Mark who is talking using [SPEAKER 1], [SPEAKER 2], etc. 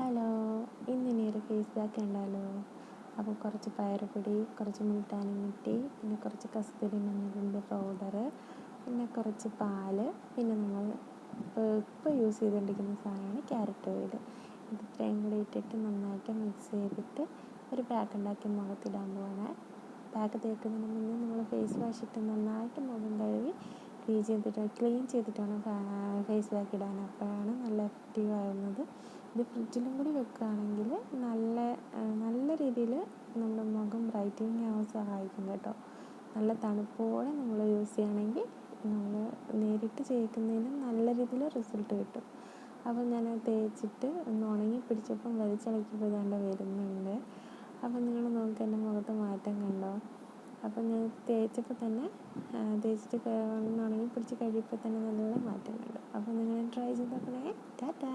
[SPEAKER 1] Hello, ഇന്നിനി ഒരു face pack ഉണ്ടല്ലോ. അപ്പോൾ കുറച്ച് പയറുപൊടി, കുറച്ച് മുൾട്ടാനി മിട്ടി, പിന്നെ കുറച്ച് കസ്തൂരി മഞ്ഞളിൻ്റെ പൗഡർ, പിന്നെ കുറച്ച് പാല്, പിന്നെ നമ്മൾ ഇപ്പോൾ യൂസ് ചെയ്തുകൊണ്ടിരിക്കുന്ന സാധനമാണ് ക്യാരറ്റ് ഓയിൽ. ഇത് ഇത്രയും കൂടി ഇട്ടിട്ട് നന്നായിട്ട് മിക്സ് ചെയ്തിട്ട് ഒരു പാക്ക് ഉണ്ടാക്കി മുഖത്തിടാൻ പോകണേ. പാക്ക് തേക്കുന്നതിന് മുന്നേ നമ്മൾ ഫേസ് വാഷ് ഇട്ട് നന്നായിട്ട് മുഖം കഴുകി ക്ലീൻ ചെയ്തിട്ട് വേണം ഫേസ് പാക്ക് ഇടാൻ. അപ്പോഴാണ് നല്ല എഫക്റ്റീവ് ആകുന്നത്. ഇത് ഫ്രിഡ്ജിലും കൂടി വെക്കുകയാണെങ്കിൽ നല്ല രീതിയിൽ നമ്മുടെ മുഖം ബ്രൈറ്റനിങ് ആവാൻ സഹായിക്കും കേട്ടോ. നല്ല തണുപ്പോടെ നമ്മൾ യൂസ് ചെയ്യുകയാണെങ്കിൽ നമ്മൾ നേരിട്ട് തേക്കുന്നതിനും നല്ല രീതിയിൽ റിസൾട്ട് കിട്ടും. അപ്പോൾ ഞാൻ തേച്ചിട്ട് ഒന്ന് ഉണങ്ങി പിടിച്ചപ്പം വലിച്ചിളക്കിയപ്പോൾ ഇതാണ്ട് വരുന്നുണ്ട്. അപ്പോൾ നിങ്ങൾ നോക്കി എൻ്റെ മുഖത്ത് മാറ്റം കണ്ടോ. അപ്പം ഞാൻ തേച്ചിട്ട് ഒന്ന് ഉണങ്ങി പിടിച്ച് കഴിയുമ്പോൾ തന്നെ നല്ല മാറ്റം കണ്ടു. അപ്പോൾ നിങ്ങൾ ട്രൈ ചെയ്ത് നോക്കണേ. ടാറ്റാ.